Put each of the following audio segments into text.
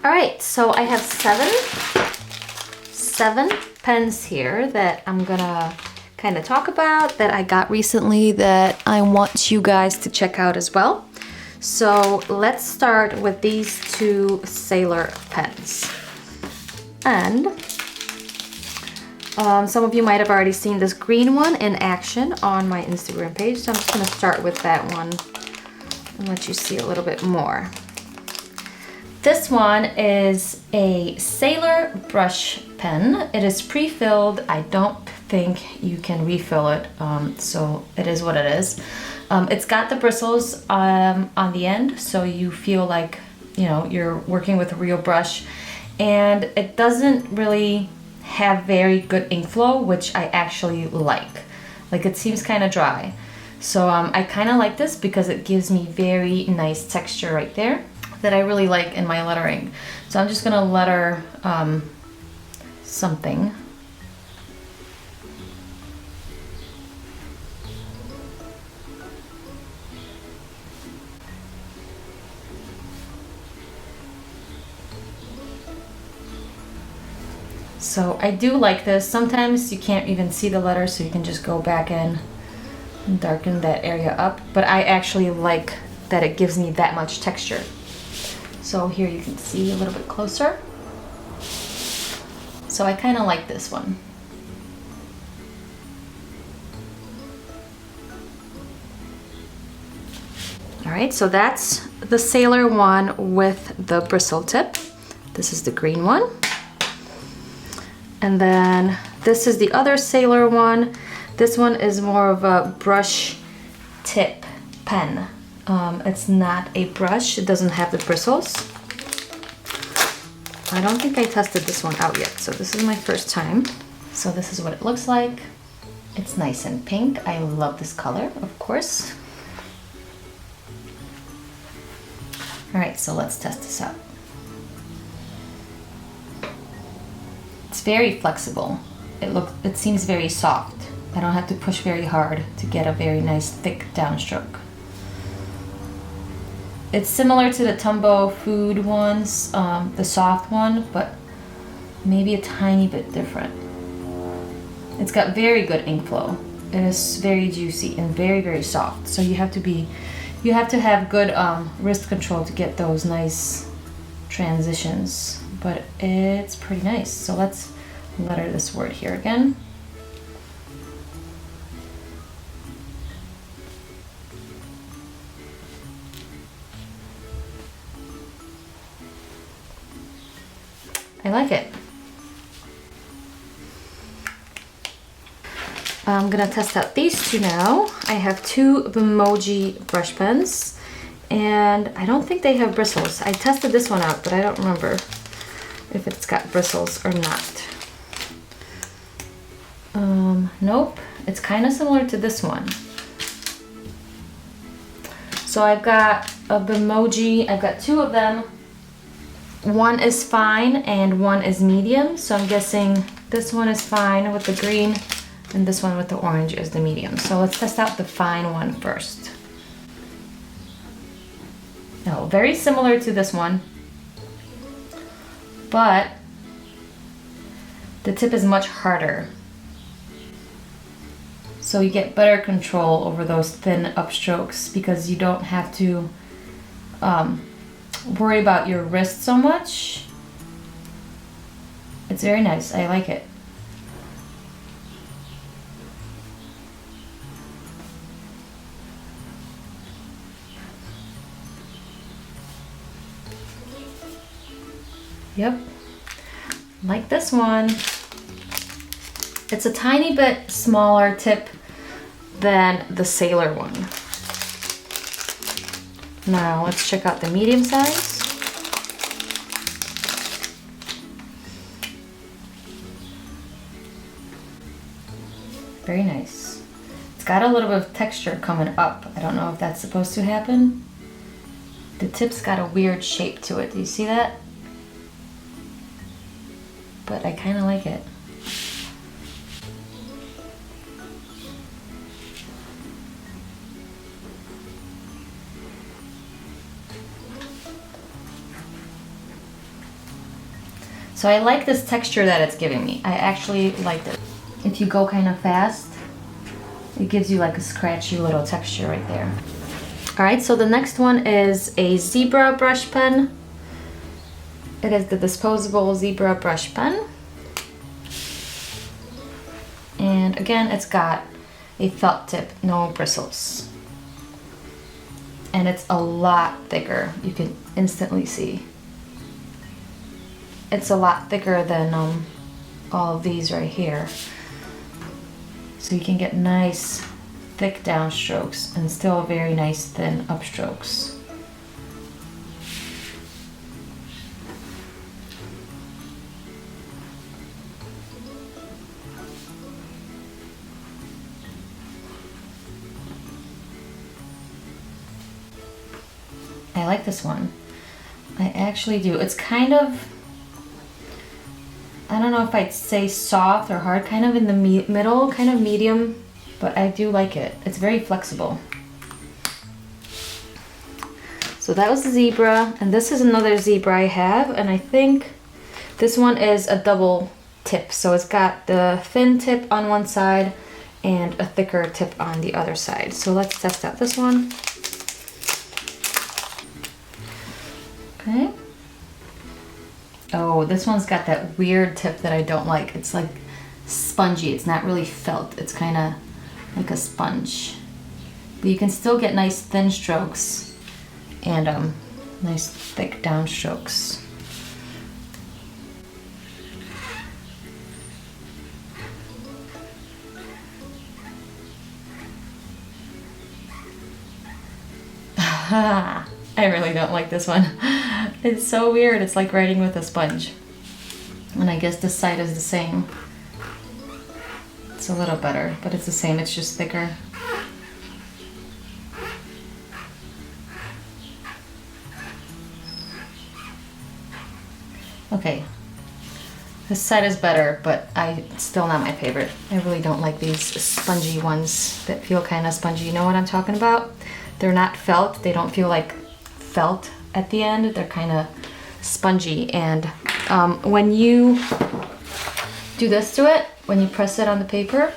All right, so I have seven pens here that I'm gonna kind of talk about that I got recently that I want you guys to check out as well. So let's start with these two Sailor pens. And some of you might have already seen this green one in action on my Instagram page. So I'm just gonna start with that one and let you see a little bit more. This one is a Sailor brush pen. It is pre-filled. I don't think you can refill it, so it is what it is. It's got the bristles on the end, so you feel like, you know, you're working with a real brush, and it doesn't really have very good ink flow, which I actually like. Like, it seems kind of dry. So I kind of like this because it gives me very nice texture right there that I really like in my lettering. So I'm just gonna letter something. So I do like this. Sometimes you can't even see the letters, so you can just go back in and darken that area up. But I actually like that it gives me that much texture. So here you can see a little bit closer. So I kind of like this one. All right, so that's the Sailor one with the bristle tip. This is the green one. And then this is the other Sailor one. This one is more of a brush tip pen. It's not a brush, it doesn't have the bristles. I don't think I tested this one out yet, so this is my first time. So this is what it looks like. It's nice and pink. I love this color, of course. All right, so let's test this out. It's very flexible. It seems very soft. I don't have to push very hard to get a very nice thick downstroke. It's similar to the Tumbo Food ones, the soft one, but maybe a tiny bit different. It's got very good ink flow. It is very juicy and very, very soft. So you have to have good wrist control to get those nice transitions, but it's pretty nice. So let's letter this word here again. I like it. I'm gonna test out these two now. I have two Bemoji brush pens, and I don't think they have bristles. I tested this one out, but I don't remember if it's got bristles or not. Nope, it's kind of similar to this one. So I've got a Bemoji, I've got two of them. One is fine and one is medium, so I'm guessing this one is fine with the green and this one with the orange is the medium. So let's test out the fine one first. No, very similar to this one, but the tip is much harder. So you get better control over those thin upstrokes because you don't have to worry about your wrist so much. It's very nice. I like it. Yep, like this one. It's a tiny bit smaller tip than the Sailor one. Now let's check out the medium size. Very nice. It's got a little bit of texture coming up. I don't know if that's supposed to happen. The tip's got a weird shape to it. Do you see that? But I kind of like it. So I like this texture that it's giving me. I actually like it. If you go kind of fast, it gives you like a scratchy little texture right there. All right, so the next one is a zebra brush pen. It is the disposable zebra brush pen. And again, it's got a felt tip, no bristles. And it's a lot thicker, you can instantly see. It's a lot thicker than all of these right here. So you can get nice thick down strokes and still very nice thin up strokes. I like this one. I actually do. It's kind of, I don't know if I'd say soft or hard, kind of in the middle, kind of medium, but I do like it. It's very flexible. So that was the zebra, and this is another zebra I have, and I think this one is a double tip. So it's got the thin tip on one side and a thicker tip on the other side. So let's test out this one. Okay. Oh, this one's got that weird tip that I don't like. It's like spongy. It's not really felt. It's kind of like a sponge. But you can still get nice thin strokes and nice thick down strokes. I really don't like this one. It's so weird. It's like writing with a sponge. And I guess this side is the same. It's a little better, but it's the same. It's just thicker. Okay. This side is better, but it's still not my favorite. I really don't like these spongy ones that feel kind of spongy. You know what I'm talking about? They're not felt. They don't feel like felt at the end. They're kind of spongy, and when you do this to it, when you press it on the paper,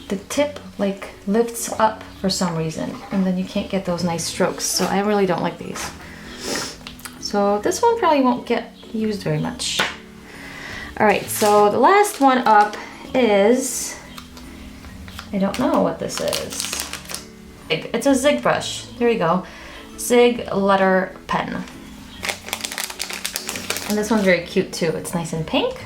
the tip like lifts up for some reason, and then you can't get those nice strokes. So I really don't like these. So this one probably won't get used very much. All right, so the last one up is, I don't know what this is. It's a Zig brush. There you go. Zig letter pen. And this one's very cute too. It's nice and pink.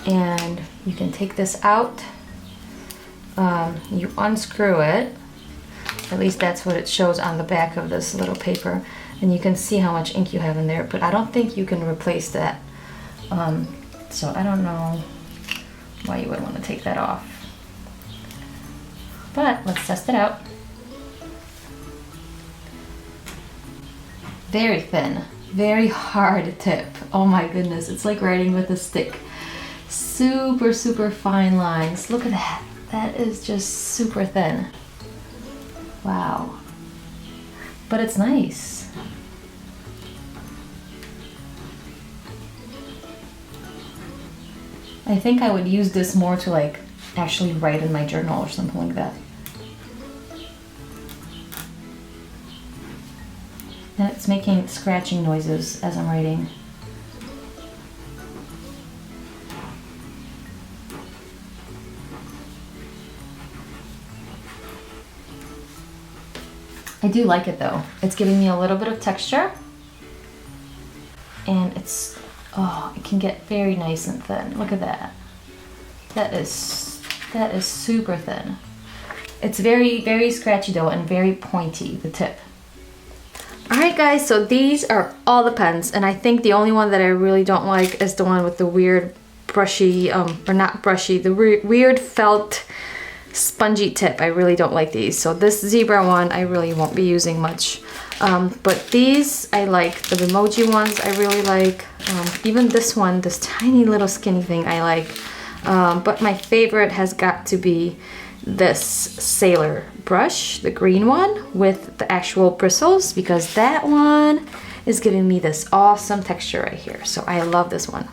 And you can take this out. You unscrew it. At least that's what it shows on the back of this little paper. And you can see how much ink you have in there, but I don't think you can replace that. So I don't know why you would want to take that off. But let's test it out. Very thin, very hard tip. Oh my goodness, it's like writing with a stick. Super, super fine lines. Look at that. That is just super thin. Wow. But it's nice. I think I would use this more to like actually write in my journal or something like that. And it's making scratching noises as I'm writing. I do like it though. It's giving me a little bit of texture. And it's, oh, it can get very nice and thin. Look at that. That is super thin. It's very, very scratchy though, and very pointy, the tip. Alright guys, so these are all the pens, and I think the only one that I really don't like is the one with the weird brushy, or not brushy, the weird felt spongy tip. I really don't like these. So this zebra one I really won't be using much. But these I like. The Bemoji ones I really like. Even this one, this tiny little skinny thing I like. But my favorite has got to be this sailor brush, the green one with the actual bristles, because that one is giving me this awesome texture right here. So I love this one.